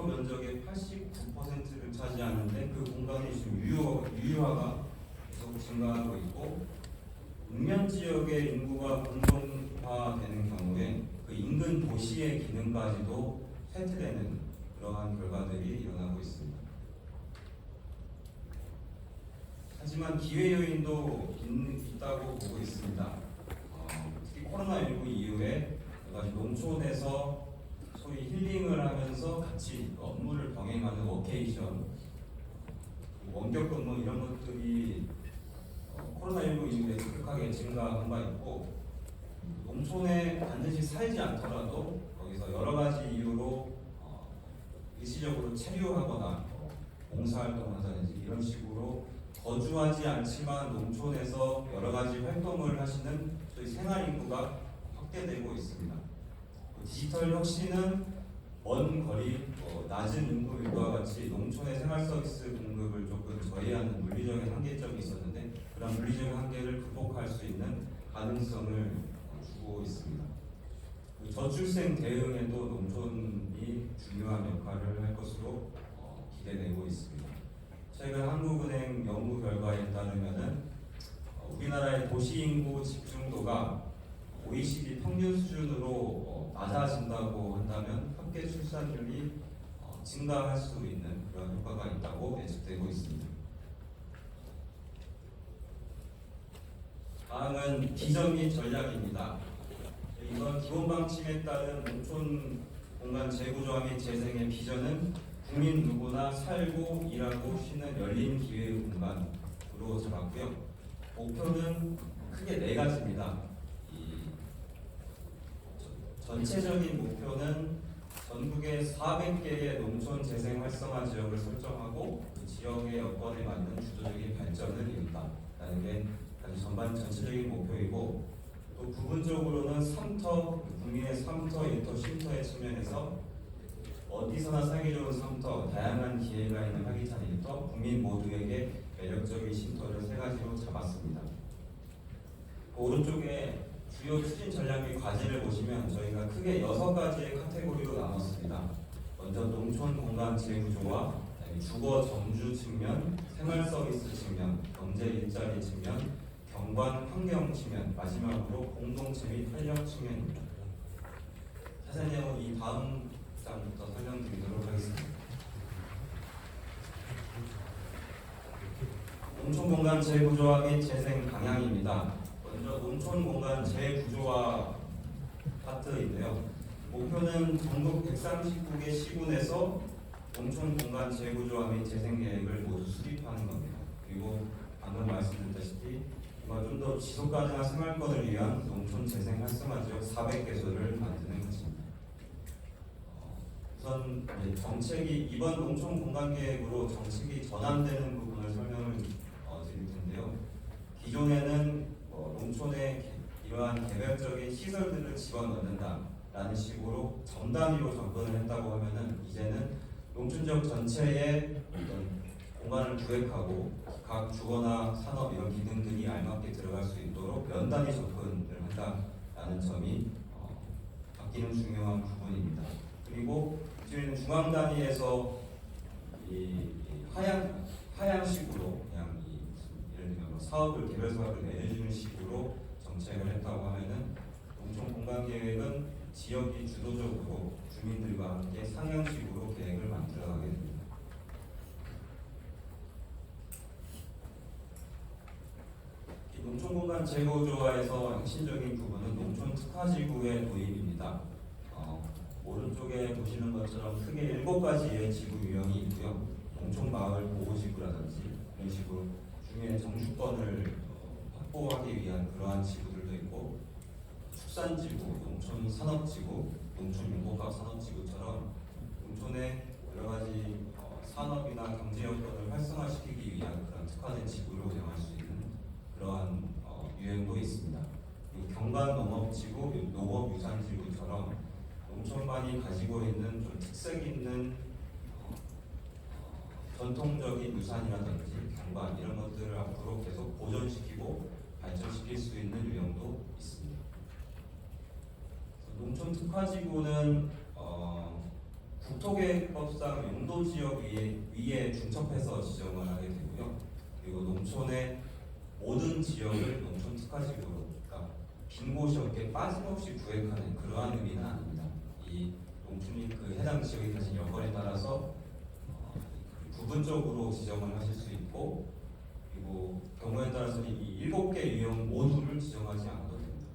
면적의 89%를 차지하는데 그 공간이 지금 유유화가 계속 증가하고 있고 읍면 지역의 인구가 공동화되는 경우에 그 인근 도시의 기능까지도 쇠퇴되는 그러한 결과들이 일어나고 있습니다. 하지만 기회 요인도 있다고 보고 있습니다. 특히 코로나19 이후에 농촌에서 소위 힐링을 하면서 같이 업무를 병행하는 워케이션, 원격 근무 이런 것들이 코로나19 이후에 급격하게 증가한 바 있고 농촌에 반드시 살지 않더라도 거기서 여러 가지 이유로 일시적으로 체류하거나 봉사활동을 한다든지 이런 식으로 거주하지 않지만 농촌에서 여러 가지 활동을 하시는 저희 생활인구가 확대되고 있습니다. 디지털 혁신은 먼 거리, 낮은 인구율과 같이 농촌의 생활 서비스 공급을 조금 저해하는 물리적인 한계점이 있었는데 그런 물리적인 한계를 극복할 수 있는 가능성을 주고 있습니다. 저출생 대응에도 농촌이 중요한 역할을 할 것으로 기대되고 있습니다. 최근 한국은행 연구 결과에 따르면은 우리나라의 도시 인구 집중도가 OECD 평균 수준으로 낮아진다고 한다면 합계 출산율이 증가할 수 있는 그런 효과가 있다고 예측되고 있습니다. 다음은 비전 및 전략입니다. 이번 기본방침에 따른 농촌 공간 재구조화 및 재생의 비전은 국민 누구나 살고 일하고 쉬는 열린 기회 공간으로 잡았고요. 목표는 크게 네 가지입니다. 전체적인 목표는 전국에 400개의 농촌 재생 활성화 지역을 설정하고 그 지역의 여건에 맞는 주도적인 발전을 이룬다라는 게 전체적인 목표이고 또 부분적으로는 3터, 국민의 3터, 1터, 쉼터의 측면에서 어디서나 살기 좋은 3터, 다양한 기회가 있는 활기찬 1터, 국민 모두에게 매력적인 쉼터를 세 가지로 잡았습니다. 그 오른쪽에 주요 추진 전략 및 과제를 보시면 저희가 크게 6가지의 카테고리로 나눴습니다. 먼저 농촌 공간 재구조화, 주거 정주 측면, 생활 서비스 측면, 경제 일자리 측면, 경관 환경 측면, 마지막으로 공동체 및 활력 측면입니다. 자세한 내용은 이 다음 장부터 설명드리도록 하겠습니다. 농촌 공간 재구조화 및 재생 방향입니다. 먼저 농촌 공간 재구조화 파트인데요. 목표는 전국 139개 시군에서 농촌 공간 재구조화 및 재생 계획을 모두 수립하는 겁니다. 그리고 방금 말씀드렸다시피 좀 더 지속 가능한 생활권을 위한 농촌 재생 활성화 지역 400개소를 만드는 것입니다. 우선 정책이 이번 농촌 공간 계획으로 정책이 전환되는 부분을 설명을 드릴 텐데요. 기존에는 농촌에 이러한 개별적인 시설들을 집어넣는다라는 식으로 점 단위로 접근을 했다고 하면은 이제는 농촌 지역 전체에 어떤 공간을 구획하고 각 주거나 산업 이런 기능들이 알맞게 들어갈 수 있도록 면 단위 접근을 한다라는 점이 바뀌는 중요한 부분입니다. 그리고 이제는 중앙 단위에서 이 하향식으로 그냥 예를 들면 사업을 개별 사업을 내려주는 식으로 정책을 했다고 하면은 농촌 공간 계획은 지역이 주도적으로 주민들과 함께 상향식으로 계획을 만들어가게 됩니다. 농촌 공간 재구조화에서 핵심적인 부분은 농촌 특화지구의 도입입니다. 오른쪽에 보시는 것처럼 크게 7가지의 지구 유형이 있고요. 농촌 마을 보호지구라든지 이런 식으로 주민의 정주권을 확보하기 위한 그러한 지구들도 있고 축산지구, 농촌 산업지구, 농촌 융복합 산업지구처럼 농촌의 여러 가지 산업이나 경제 여건을 활성화시키기 위한 그런 특화된 지구를 운영할 수 있는 그러한 유형도 있습니다. 경관 농업지구, 농업유산지구처럼 농촌만이 가지고 있는 좀 특색 있는 전통적인 유산이라든지 경관 이런 것들을 앞으로 계속 보존시키고 발전시킬 수 있는 유형도 있습니다. 농촌 특화지구는 국토계획법상 용도 지역 위에 중첩해서 지정을 하게 되고요. 그리고 농촌의 모든 지역을 농촌 특화지구로, 그러니까 빈 곳이 없게 빠짐없이 구획하는 그러한 의미는 아닙니다. 이 농촌이 그 해당 지역이 가진 여건에 따라서 부분적으로 지정을 하실 수 있고, 그리고 경우에 따라서는 이 7개 유형 모두를 지정하지 않아도 됩니다.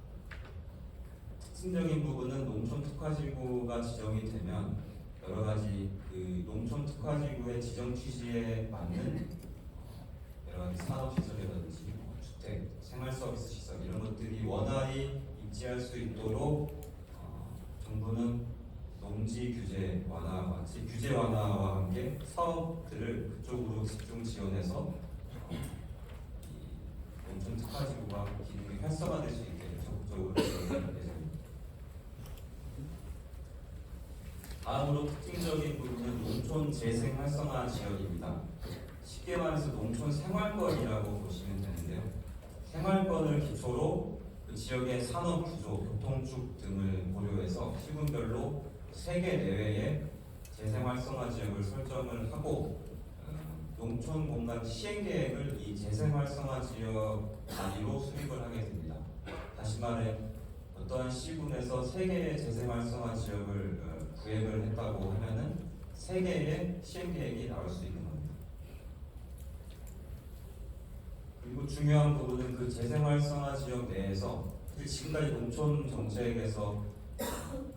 특징적인 부분은 농촌 특화지구가 지정이 되면 여러 가지 그 농촌 특화지구의 지정 취지에 맞는 여러 가지 산업시설이라든지 주택, 생활서비스 시설 이런 것들이 원활히 입지할 수 있도록 정부는 농지 규제 완화와 같이 규제 완화와 함께 사업들을 그쪽으로 집중 지원해서 농촌 특화지구가 기능이 활성화될 수 있게 적극적으로 지원할 예정입니다. 다음으로 특징적인 부분은 농촌 재생 활성화 지역입니다. 쉽게 말해서 농촌 생활권이라고 보시면 되는데요. 생활권을 기초로 그 지역의 산업 구조, 교통축 등을 고려해서 시군별로 3개 내외의 재생 활성화 지역을 설정을 하고 농촌 공간 시행 계획을 이 재생 활성화 지역 단위로 수립을 하게 됩니다. 다시 말해 어떠한 시군에서 3개의 재생 활성화 지역을 구획을 했다고 하면은 3개의 시행 계획이 나올 수 있는 겁니다. 그리고 중요한 부분은 그 재생 활성화 지역 내에서 지금까지 농촌 정책에서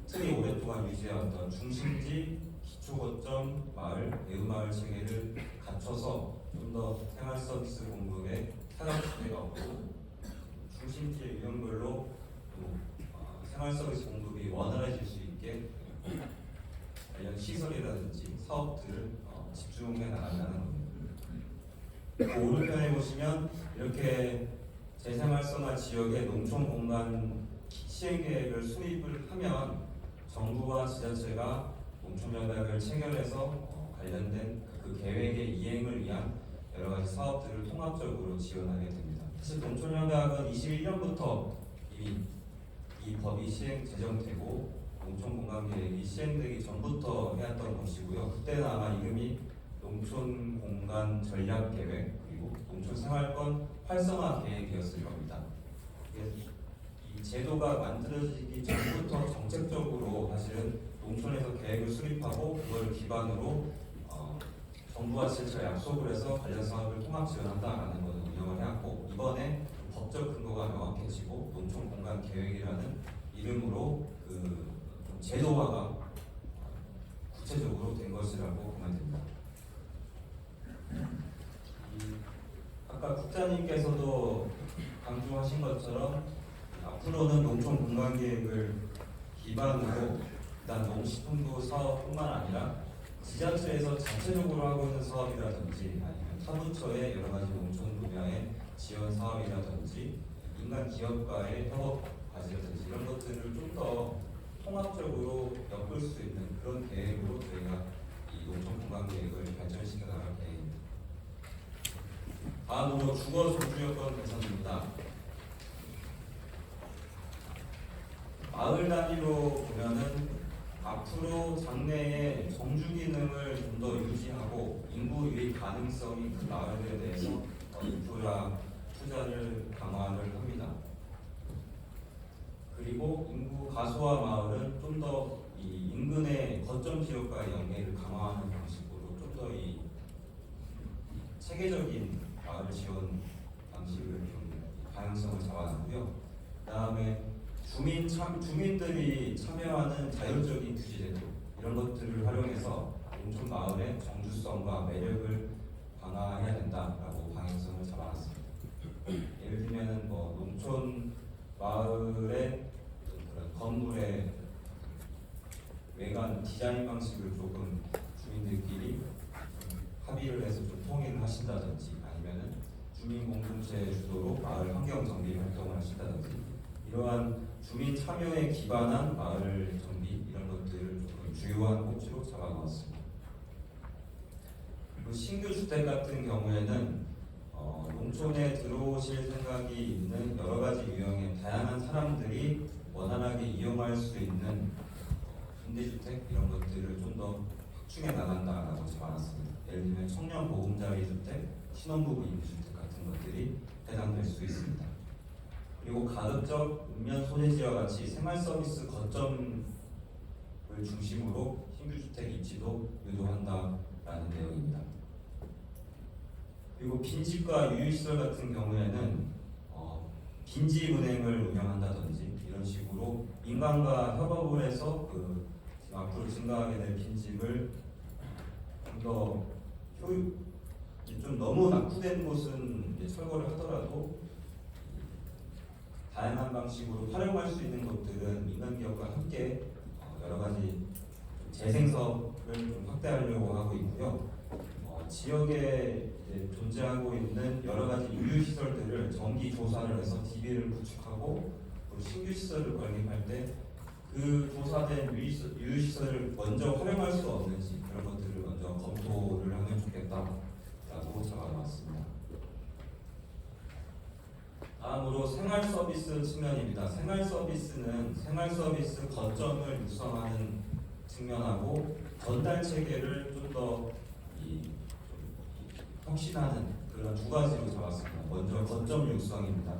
특히 오랫동안 유지해왔던 중심지, 기초거점, 마을, 대의마을 체계를 갖춰서 좀 더 생활 서비스 공급에 타격주제가 없고 중심지의 유형별로 생활 서비스 공급이 원활해질 수 있게 관련 시설이라든지 사업들을 집중해 나간다는 겁니다. 오른편에 보시면 이렇게 재생활성화 지역의 농촌 공간 시행 계획을 수립을 하면 정부와 지자체가 농촌연합을 체결해서 관련된 그 계획의 이행을 위한 여러 가지 사업들을 통합적으로 지원하게 됩니다. 사실 농촌연합은 21년부터 이미 이 법이 제정되고 농촌공간계획이 시행되기 전부터 해왔던 것이고요. 그때는 아마 이름이 농촌공간전략계획 그리고 농촌생활권 활성화 계획이었을 겁니다. 이 제도가 만들어지기 전부터 정책적으로 사실은 농촌에서 계획을 수립하고 그걸 기반으로 정부와 지자체가 약속을 해서 관련 사업을 통합 지원한다라는 것을 운영을 해왔고 이번에 법적 근거가 명확해지고 농촌공간계획이라는 이름으로 그 제도화가 구체적으로 된 것이라고 보면 됩니다. 아까 국장님께서도 강조하신 것처럼 앞으로는 농촌 공간계획을 기반으로 일단 농식품부 사업뿐만 아니라 지자체에서 자체적으로 하고 있는 사업이라든지 아니면 타부처의 여러 가지 농촌 분야의 지원 사업이라든지 민간 기업과의 협업 과제라든지 이런 것들을 좀 더 통합적으로 엮을 수 있는 그런 계획으로 저희가 이 농촌 공간 계획을 발전시켜 나갈 계획입니다. 다음으로 주거 소주 여건 개선입니다. 마을 단위로 보면은 앞으로 장래에 정주 기능을 좀 더 유지하고 인구 유입 가능성이 큰 마을들에 대해서 인프라 투자를 강화를 합니다. 그리고 인구 가소화 마을은 좀 더 이 인근의 거점 지역과의 연계를 강화하는 방식으로 좀 더 이 체계적인 마을 지원 방식을 좀 방향성을 잡아놨고요. 그다음에 주민들이 참여하는 자율적인 규제제도 이런 것들을 활용해서 농촌 마을의 정주성과 매력을 강화해야 된다라고 방향성을 잡아놨습니다. 예를 들면은 농촌 마을의 그런 건물의 외관 디자인 방식을 조금 주민들끼리 합의를 해서 좀 통일을 하신다든지 아니면은 주민 공동체 주도로 마을 환경 정비 활동을 하신다든지 이러한 주민 참여에 기반한 마을 정비 이런 것들을 조금 주요한 꼭지로 잡아놓았습니다. 그리고 신규 주택 같은 경우에는 농촌에 들어오실 생각이 있는 여러 가지 유형의 다양한 사람들이 원활하게 이용할 수 있는 임대주택 이런 것들을 좀 더 확충해 나간다라고 잡아놨습니다. 예를 들면 청년 보금자리 주택, 신혼부부 임대주택 같은 것들이 해당될 수 있습니다. 그리고 가급적 읍면 소재지와 같이 생활 서비스 거점을 중심으로 신규 주택 입지도 유도한다라는 내용입니다. 그리고 빈집과 유휴시설 같은 경우에는 빈집은행을 운영한다든지 이런 식으로 민간과 협업을 해서 지금 앞으로 증가하게 될 빈집을 좀 너무 낙후된 곳은 철거를 하더라도 다양한 방식으로 활용할 수 있는 것들은 민간 기업과 함께 여러 가지 재생 사업을 좀 확대하려고 하고 있고요. 지역에 존재하고 있는 여러 가지 유휴 시설들을 정기 조사를 해서 DB를 구축하고 또 신규 시설을 건립할 때 그 조사된 유휴 시설을 먼저 활용할 수 없는지 그런 것들을 먼저 검토를 하면 좋겠다라고 적어놨습니다. 다음으로 생활 서비스 측면입니다. 생활 서비스는 생활 서비스 거점을 육성하는 측면하고 전달 체계를 좀 더 혁신하는 그런 두 가지로 잡았습니다. 먼저 거점 육성입니다.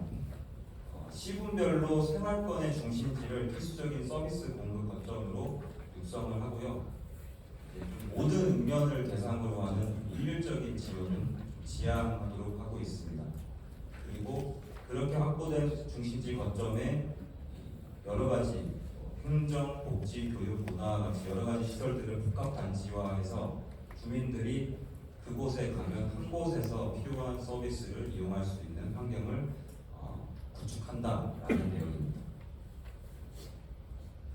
시군별로 생활권의 중심지를 필수적인 서비스 공급 거점으로 육성을 하고요. 모든 읍면을 대상으로 하는 일률적인 지원은 지향하도록 하고 있습니다. 그리고 그렇게 확보된 중심지 거점에 여러 가지 행정, 복지, 교육, 문화 같이 여러 가지 시설들을 복합 단지화해서 주민들이 그곳에 가면 한 곳에서 필요한 서비스를 이용할 수 있는 환경을 구축한다라는 내용입니다.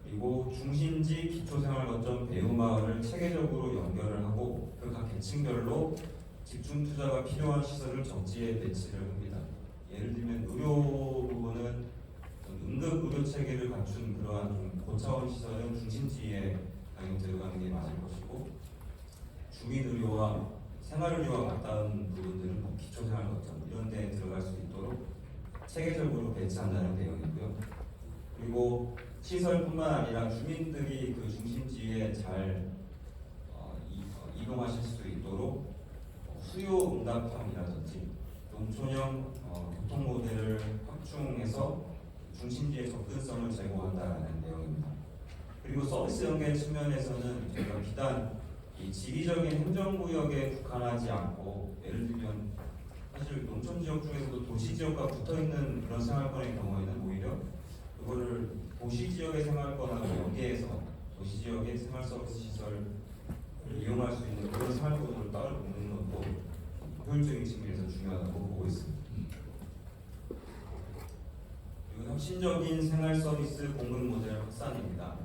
그리고 중심지 기초생활거점 배후마을을 체계적으로 연결을 하고 그 각 계층별로 집중 투자가 필요한 시설을 적지에 배치를 합니다. 예를 들면 의료 부분은 응급 의료 체계를 갖춘 그러한 좀 고차원 시설은 중심지에 당연히 들어가는 게 맞을 것이고 주민 의료와 생활 의료와 맞닿은 부분들은 기초생활거점 이런 데에 들어갈 수 있도록 체계적으로 배치한다는 내용이고요. 그리고 시설뿐만 아니라 주민들이 그 중심지에 잘 이동하실 수 있도록 수요 응답함이라든지 농촌형 교통 모델을 확충해서 중심지의 접근성을 제고한다는 내용입니다. 그리고 서비스 연계 측면에서는 저희가 비단 이 지리적인 행정구역에 국한하지 않고 예를 들면 사실 농촌 지역 중에서도 도시 지역과 붙어 있는 그런 생활권의 경우에는 오히려 그거를 도시 지역의 생활권하고 연계해서 도시 지역의 생활 서비스 시설을 이용할 수 있는 그런 생활권으로 따로 보는 것도 효율적인 측면에서 중요하다고 보고 있습니다. 그리고 혁신적인 생활 서비스 공급 모델 확산입니다.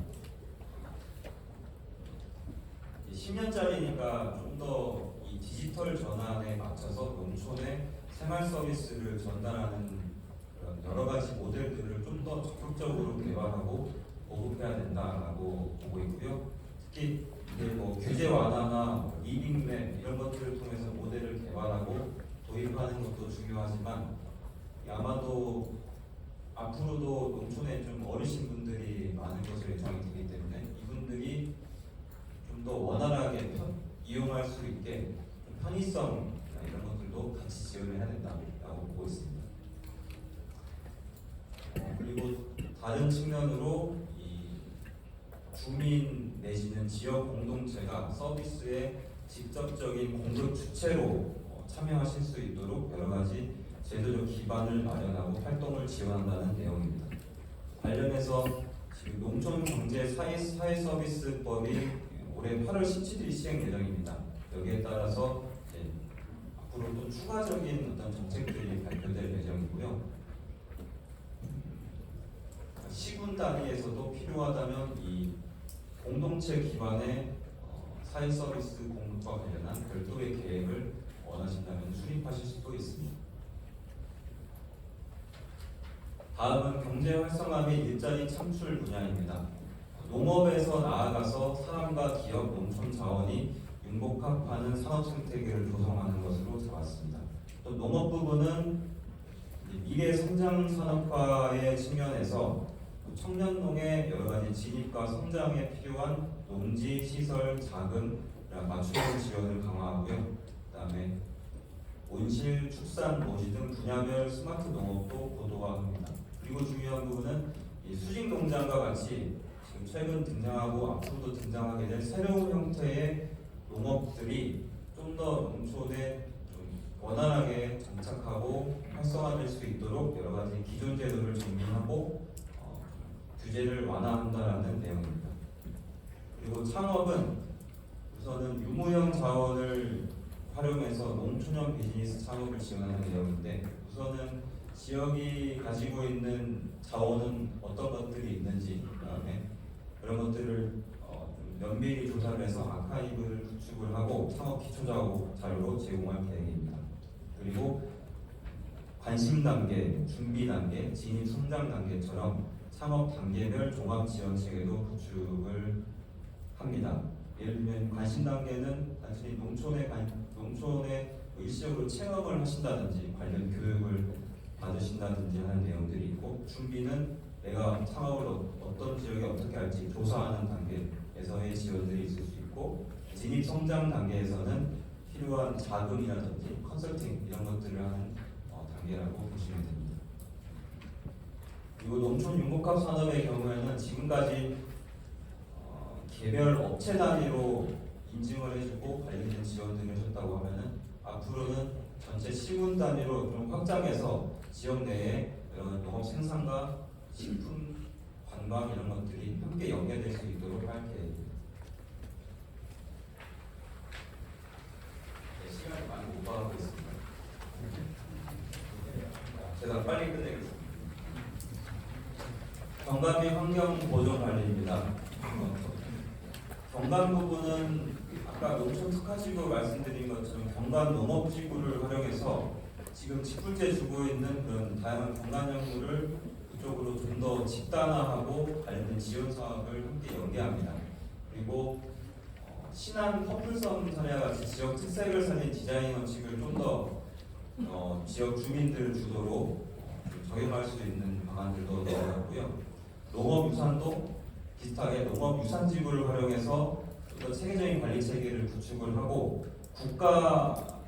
10년짜리니까 좀 더 이 디지털 전환에 맞춰서 농촌에 생활 서비스를 전달하는 그런 여러 가지 모델들을 좀 더 적극적으로 개발하고 보급해야 된다라고 보고 있고요. 특히 이제 규제 완화나 리빙맵 이런 것들을 통해서 모델을 개발하고 도입하는 것도 중요하지만 아마도 앞으로도 농촌에 좀 어르신 분들이 많은 것으로 예상이 되기 때문에 이분들이 좀 더 원활하게 이용할 수 있게 편의성 이런 것들도 같이 지원을 해야 된다고 보고 있습니다. 그리고 다른 측면으로 이 주민 내지는 지역 공동체가 서비스의 직접적인 공급 주체로 참여하실 수 있도록 여러 가지 제도적 기반을 마련하고 활동을 지원한다는 내용입니다. 관련해서 지금 농촌경제사회서비스법이 올해 8월 17일 시행 예정입니다. 여기에 따라서 앞으로 또 추가적인 어떤 정책들이 발표될 예정이고요. 시군 단위에서도 필요하다면 이 공동체 기반의 사회 서비스 공급과 관련한 별도의 계획을 원하신다면 수립하실 수도 있습니다. 다음은 경제 활성화 및 일자리 창출 분야입니다. 농업에서 나아가서 사람과 기업, 농촌 자원이 융복합하는 산업 생태계를 조성하는 것으로 잡았습니다. 또 농업 부분은 미래 성장 산업화의 측면에서 청년농의 여러 가지 진입과 성장에 필요한 농지, 시설, 자금, 맞춤형 지원을 강화하고요. 그다음에 온실, 축산, 노지 등 분야별 스마트 농업도 고도화합니다. 그리고 중요한 부분은 이 수직 농장과 같이 지금 최근 등장하고 앞으로도 등장하게 될 새로운 형태의 농업들이 좀 더 농촌에 좀 원활하게 정착하고 활성화될 수 있도록 여러 가지 기존 제도를 정비하고 규제를 완화한다라는 내용입니다. 그리고 창업은 우선은 유무형 자원을 활용해서 농촌형 비즈니스 창업을 지원하는 내용인데, 우선은 지역이 가지고 있는 자원은 어떤 것들이 있는지, 그다음에 그런 것들을 좀 면밀히 조사를 해서 아카이브를 구축을 하고 창업 기초 자료로 제공할 계획입니다. 그리고 관심 단계, 준비 단계, 진입 성장 단계처럼 창업 단계별 종합 지원 체계도 구축을 합니다. 예를 들면 관심 단계는 단순히 농촌에 일시적으로 체험을 하신다든지 관련 교육을 받으신다든지 하는 내용들이 있고, 준비는 내가 창업을 어떤 지역에 어떻게 할지 조사하는 단계에서의 지원들이 있을 수 있고, 진입 성장 단계에서는 필요한 자금이라든지 컨설팅 이런 것들을 하는 단계라고 보시면 됩니다. 그리고 농촌 융복합 산업의 경우에는 지금까지 개별 업체 단위로 인증을 해주고 관련된 지원들을 해줬다고 하면은 앞으로는 전체 시군 단위로 좀 확장해서 지역 내에 농업 생산과 식품, 관광 이런 것들이 함께 연계될 수 있도록 할 계획입니다. 네, 시간이 많이 오버하고 있습니다. 제가 빨리 끝내겠습니다. 경관 및 환경 보존 관리입니다. 경관 부분은 아까 농촌 특화지구 말씀드린 것처럼 경관 농업지구를 활용해서 지금 직불제 주고 있는 그런 다양한 경관형물을 그쪽으로 좀 더 집단화하고 관련된 지원 사업을 함께 연계합니다. 그리고 신안 퍼플섬 사례와 같이 지역 특색을 살린 디자인 원칙을 좀 더 지역 주민들 주도로 적용할 수 있는 방안들도 넣어놨고요. 농업유산도 비슷하게 농업유산지구를 활용해서 좀 체계적인 관리 체계를 구축을 하고, 국가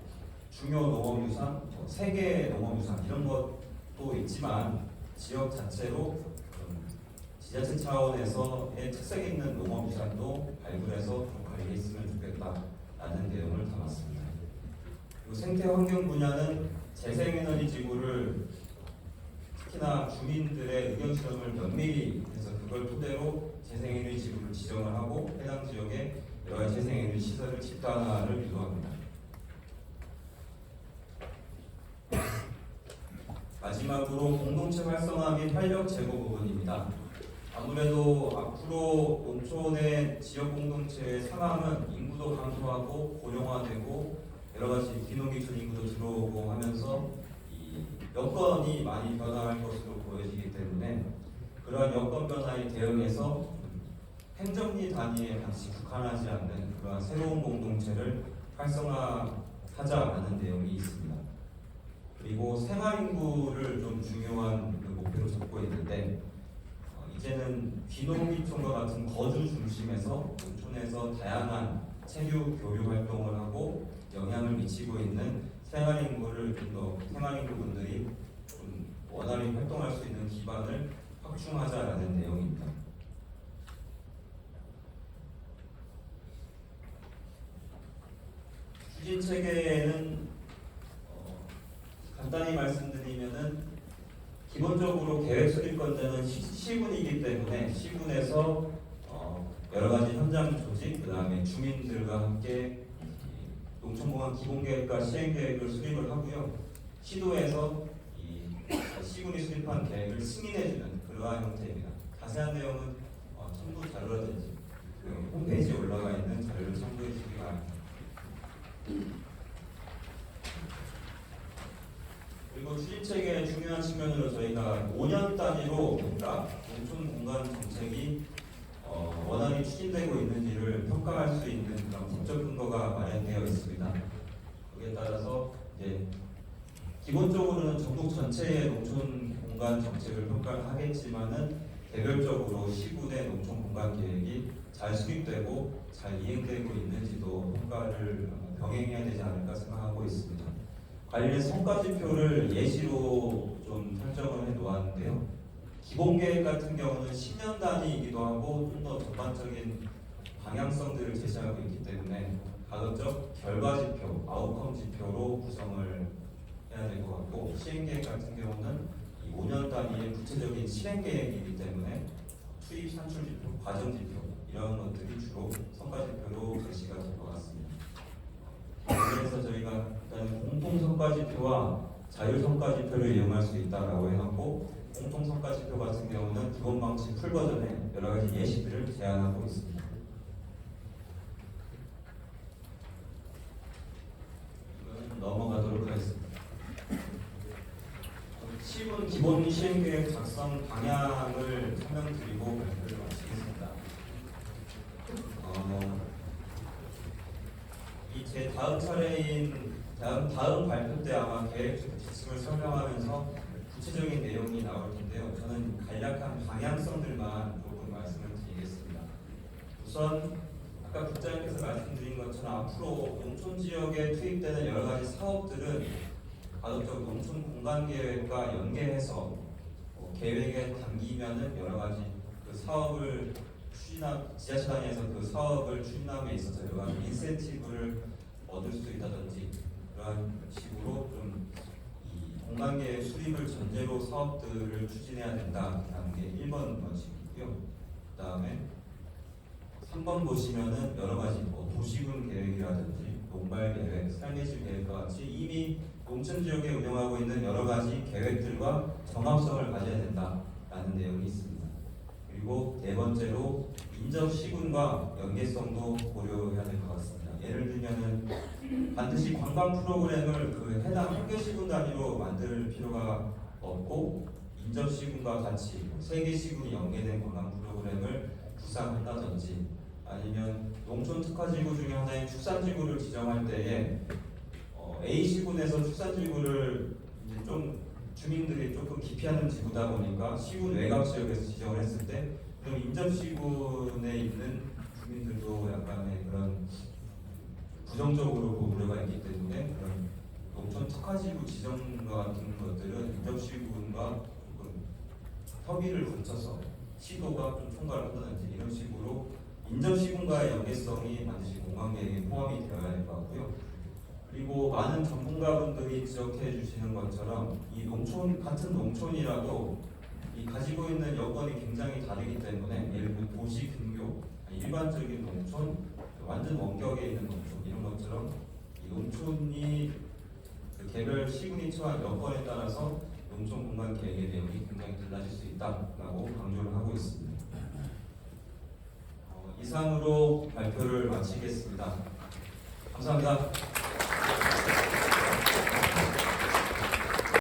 중요 농업유산, 세계 농업유산 이런 것도 있지만 지역 자체로 지자체 차원에서의 특색 있는 농업유산도 발굴해서 좀 관리했으면 좋겠다라는 내용을 담았습니다. 그리고 생태환경 분야는 재생에너지 지구를 특히나 주민들의 의견 수렴을 면밀히 해서 그걸 토대로 재생에너지 지구를 지정을 하고 해당 지역에 여러 가지 재생에너지 시설을 집단화를 유도합니다. 마지막으로 공동체 활성화 및 활력 제고 부분입니다. 아무래도 앞으로 농촌의 지역 공동체의 상황은 인구도 감소하고 고령화되고 여러 가지 귀농귀촌 인구도 들어오고 하면서 이 여건이 많이 변화할 것으로 보여지기 때문에 그러한 여건 변화에 대응해서 행정리 단위에 단지 국한하지 않는 그러한 새로운 공동체를 활성화하자라는 내용이 있습니다. 그리고 생활인구를 좀 중요한 목표로 잡고 있는데, 이제는 귀농귀촌과 같은 거주 중심에서 농촌에서 다양한 체류 교류 활동을 하고 영향을 미치고 있는 생활인구를 좀 더 생활인구 분들이 좀 원활히 활동할 수 있는 기반을 확충하자라는 내용입니다. 추진 체계에는 간단히 말씀드리면은 기본적으로 계획 수립권자는 시군이기 때문에 시군에서 여러 가지 현장 조직, 그 다음에 주민들과 함께 농촌공원 기본계획과 시행계획을 수립을 하고요. 시도에서 시군이 수립한 계획을 승인해주는 그러한 형태입니다. 자세한 내용은 첨부 자료라든지 그 홈페이지에 올라가 있는 자료를 참고해 주시기 바랍니다. 그리고 추진체계의 중요한 측면으로 저희가 5년 단위로 평가, 농촌 공간 정책이 원활히 추진되고 있는지를 평가할 수 있는 그런 법적 근거가 마련되어 있습니다. 거기에 따라서 이제 기본적으로는 전국 전체의 농촌 공간 정책을 평가를 하겠지만은 개별적으로 시군의 농촌 공간 계획이 잘 수립되고 잘 이행되고 있는지도 평가를 병행해야 되지 않을까 생각하고 있습니다. 관련 성과지표를 예시로 좀 설정을 해 놓았는데요. 기본 계획 같은 경우는 10년 단위이기도 하고 좀 더 전반적인 방향성들을 제시하고 있기 때문에 가급적 결과 지표, 아웃컴 지표로 구성을 해야 될 것 같고, 시행 계획 같은 경우는 이 5년 단위의 구체적인 실행 계획이기 때문에 투입 산출 지표, 과정 지표 이런 것들이 주로 성과 지표로 제시가 될 것 같습니다. 그래서 저희가 일단 공통 성과 지표와 자율 성과 지표를 이용할 수 있다라고 해놓고, 공통 성과 지표 같은 경우는 기본 방식 풀 버전에 여러 가지 예시들을 제안하고 있습니다. 넘어가도록 하겠습니다. 시군 기본 시행계획 작성 방향을 설명드리고 발표를 마치겠습니다. 이 제 다음 차례인 다음 발표 때 아마 계획 지침을 설명하면서 구체적인 내용이 나올 텐데요. 저는 간략한 방향성들만 조금 말씀을 드리겠습니다. 우선 아까 국장님께서 말씀드린 것처럼 앞으로 농촌 지역에 투입되는 여러 가지 사업들은 가급적 농촌 공간 계획과 연계해서 계획에 담기면은 여러 가지 그 사업을 지자체 단위에서 그 사업을 추진함에 있어서 여러 가지 인센티브를 얻을 수 있다든지 그런 식으로 좀 이 공간 계획 수립을 전제로 사업들을 추진해야 된다라는 게 1번 원칙이고요. 그 다음에 3번 보시면은 여러 가지 도시군 계획이라든지 농발 계획, 삶의 질 계획과 같이 이미 농촌 지역에 운영하고 있는 여러 가지 계획들과 정합성을 가져야 된다라는 내용이 있습니다. 그리고 네 번째로 인접 시군과 연계성도 고려해야 될 것 같습니다. 예를 들면은 반드시 관광 프로그램을 그 해당 한개 시군 단위로 만들 필요가 없고, 인접 시군과 같이 세 개 시군이 연계된 관광 프로그램을 구상한다든지, 아니면 농촌 특화지구 중에 하나인 축산지구를 지정할 때에 A 시군에서 축산지구를 이제 좀 주민들이 조금 기피하는 지구다 보니까 시군 외곽 지역에서 지정을 했을 때, 그럼 인접 시군에 있는 주민들도 약간의 그런 부정적으로 볼 우려가 있기 때문에 그런 농촌 특화지구 지정과 같은 것들은 인접 시군과 조금 협의를 거쳐서 시도가 좀 총괄을 한다든지 이런 식으로 인접 시군과의 연계성이 반드시 공간계획에 포함이 되어야 될 것 같고요. 그리고 많은 전문가분들이 지적해 주시는 것처럼 이 농촌 같은 농촌이라도 이 가지고 있는 여건이 굉장히 다르기 때문에, 예를 들면 도시 근교, 일반적인 농촌, 완전 원격에 있는 농촌 이런 것처럼 이 농촌이 그 개별 시군이 처한 여건에 따라서 농촌 공간 계획의 내용이 굉장히 달라질 수 있다라고 강조를 하고 있습니다. 이상으로 발표를 마치겠습니다. 감사합니다.